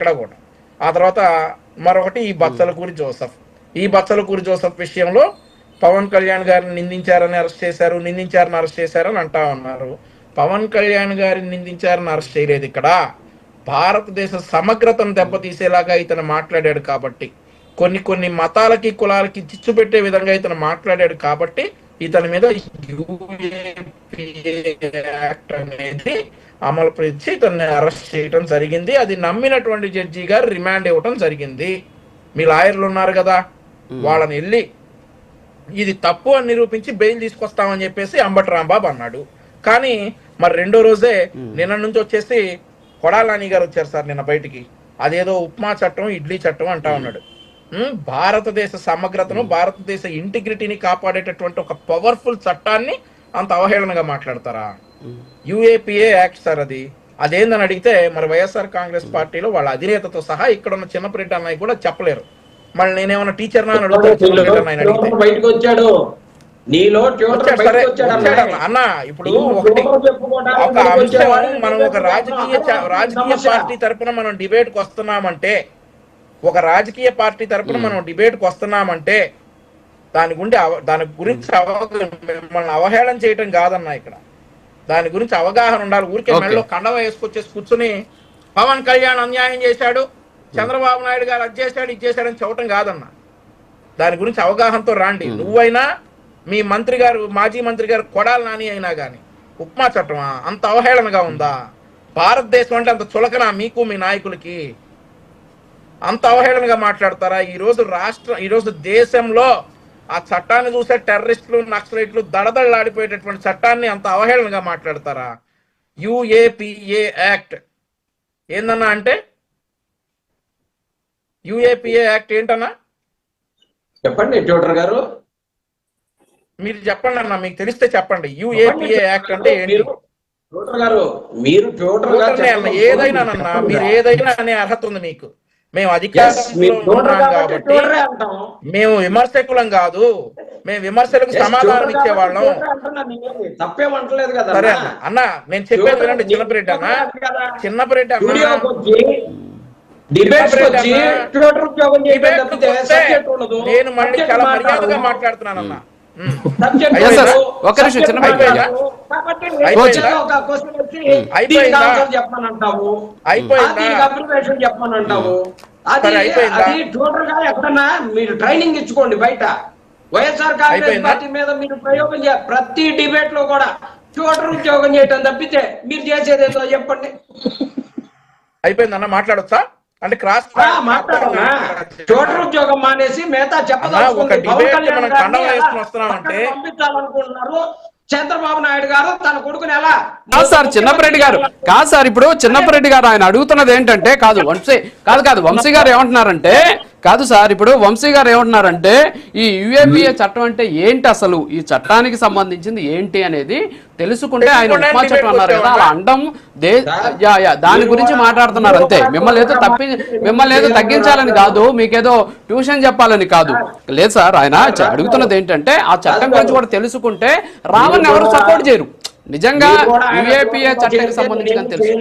ఎక్కడ కూడా. ఆ తర్వాత మరొకటి ఈ బత్సలకూరి జోసెఫ్. ఈ బత్సలకూరి జోసెఫ్ విషయంలో పవన్ కళ్యాణ్ గారిని నిందించారని అరెస్ట్ చేశారని అంటా ఉన్నారు. పవన్ కళ్యాణ్ గారిని నిందించారని అరెస్ట్ చేయలేదు. ఇక్కడ భారతదేశ సమగ్రతను దెబ్బతీసేలాగా ఇతను మాట్లాడాడు కాబట్టి, కొన్ని మతాలకి కులాలకి చిచ్చు పెట్టే విధంగా ఇతను మాట్లాడాడు కాబట్టి ఇతని మీద యాక్ట్ అనేది అమలు పరిచి ఇతన్ని అరెస్ట్ చేయడం జరిగింది. అది నమ్మినటువంటి జడ్జి గారు రిమాండ్ ఇవ్వటం జరిగింది. మీ లాయర్లు ఉన్నారు కదా, వాళ్ళని వెళ్ళి ఇది తప్పు అని నిరూపించి బెయిల్ తీసుకొస్తామని చెప్పేసి అంబటి రాంబాబు అన్నాడు. కానీ మరి రెండో రోజే నిన్న నుంచి వచ్చేసి కొడాల నాని గారు వచ్చారు సార్ నిన్న బయటికి. అదేదో ఉప్మా చట్టం, ఇడ్లీ చట్టం అంటా ఉన్నాడు. భారతదేశ సమగ్రతను, భారతదేశ ఇంటిగ్రిటీని కాపాడేటటువంటి ఒక పవర్ఫుల్ చట్టాన్ని అంత అవహేళనగా మాట్లాడతారా? యుఏపిఏ యాక్ట్ సార్ అది. అదేందని అడిగితే మరి వైఎస్ఆర్ కాంగ్రెస్ పార్టీలో వాళ్ళ అధినేతతో సహా ఇక్కడ ఉన్న చిన్నపరెడ్డి అన్నయ్య కూడా చెప్పలేరు. మళ్ళీ నేనేమన్నా టీచర్ నా బయటకు వచ్చాడు అన్న. ఇప్పుడు ఒక అంశం మనం ఒక రాజకీయ పార్టీ తరఫున మనం డిబేట్కి వస్తున్నామంటే, దాని గురించి మనల్ని అవహేళన చేయటం కాదన్నా. ఇక్కడ దాని గురించి అవగాహన ఉండాలి. ఊరికే మెడలో కండవ వేసుకొచ్చేసి కూర్చుని పవన్ కళ్యాణ్ అన్యాయం చేశాడు, చంద్రబాబు నాయుడు గారు అది చేశాడు ఇది చేశాడని చెప్పటం కాదన్నా. దాని గురించి అవగాహనతో రాండి. నువ్వైనా మీ మంత్రి గారు, మాజీ మంత్రి గారు కొడాల నాని అయినా కానీ ఉప్మా చట్టమా అంత అవహేళనగా ఉందా? భారతదేశం అంటే అంత చులకనా మీకు, మీ నాయకులకి? అంత అవహేళనగా మాట్లాడతారా? ఈరోజు దేశంలో ఆ చట్టాన్ని చూసే టెర్రరిస్టులు, నక్సలైట్లు దడదళ్ళాడిపోయేటటువంటి చట్టాన్ని అంత అవహేళనగా మాట్లాడతారా? యుఏపిఏ యాక్ట్ ఏందన్నా అంటే, యుఏపిఏ యాక్ట్ ఏంటన్నా చెప్పండి ట్యూటర్ గారు, మీరు చెప్పండి అన్న, మీకు తెలిస్తే చెప్పండి. యుఏపిఏ యాక్ట్ అంటే ఏంటి? ఏదైనా అన్న, మీరు ఏదైనా అనే అర్హత ఉంది మీకు. మేము అధికారంలో ఉన్నాం కాబట్టి మేము విమర్శకులం కాదు, మేము విమర్శలకు సమాధానం ఇచ్చేవాళ్ళం. సరే అన్న, నేను చెప్పేది వినండి. చిన్నపరెడ్డి అన్న నేను మళ్ళీ చాలా మర్యాదగా మాట్లాడుతున్నానన్న. ఎక్కడన్నా మీరు ట్రైనింగ్ ఇచ్చుకోండి బయట. వైఎస్ఆర్ కాంగ్రెస్ పార్టీ మీద మీరు ప్రయోగం చేయాలి. ప్రతి డిబేట్ లో కూడా ట్యూటర్ ఉద్యోగం చేయటం తప్పితే మీరు చేసేది ఏదో చెప్పండి. అయిపోయిందన్న, మాట్లాడొచ్చా? అంటే క్రాస్ ట్యూటర్ ఉద్యోగం మానేసి మిగతా పంపించాలనుకుంటున్నారు చంద్రబాబు నాయుడు గారు తన కొడుకుని. ఎలా కాదు సార్ చిన్నపరెడ్డి గారు, కాదు సార్, ఇప్పుడు చిన్నపరెడ్డి గారు ఆయన అడుగుతున్నది ఏంటంటే, వంశీ గారు ఏమంటున్నారంటే, కాదు సార్ ఇప్పుడు వంశీ గారు ఏమంటున్నారంటే ఈ యుఏపిఏ చట్టం అంటే ఏంటి, అసలు ఈ చట్టానికి సంబంధించింది ఏంటి అనేది తెలుసుకుంటే, ఆయన ఉప్మా చట్టం అన్నారు కదా, అలా అండం దాని గురించి మాట్లాడుతున్నారు అంతే. మిమ్మల్ని ఏదో తగ్గించాలని కాదు, మీకేదో ట్యూషన్ చెప్పాలని కాదు. లేదు సార్, ఆయన అడుగుతున్నది ఏంటంటే ఆ చట్టం గురించి కూడా తెలుసుకుంటే రావణ్ ఎవరు సపోర్ట్ చేయరు. నిజంగా యుఏపిఏ చట్టానికి సంబంధించి తెలుసు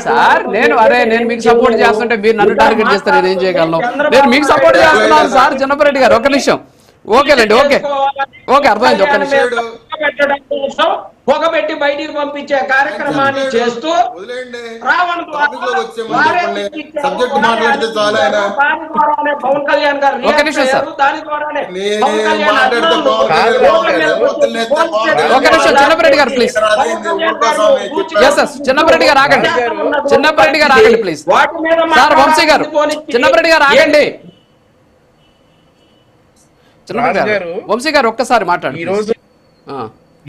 సార్. నేను మీకు సపోర్ట్ చేస్తుంటే మీరు నన్ను టార్గెట్ చేస్తారు, నేనేం చేయగలను? నేను మీకు సపోర్ట్ చేస్తున్నాను సార్ చిన్నపరెడ్డి గారు. ఒక్క నిమిషం. ఓకేనండి, ఓకే అర్థమైంది. ఒక్క నిమిషం. పొగబెట్టి బయటికి పంపించే కార్యక్రమాన్ని చేస్తూ పవన్ కళ్యాణ్ గారు ఒక నిమిషం సార్, ఒక నిమిషం చిన్నపరెడ్డి గారు ప్లీజ్. చిన్నపరెడ్డి గారు ఆగండి, చిన్నపరెడ్డి గారు ఆగండి ప్లీజ్. సార్ వంశీ గారు, చిన్నపరెడ్డి గారు ఆగండి. చిన్నపరెడ్డి గారు, వంశీ గారు ఒక్కసారి మాట్లాడండి.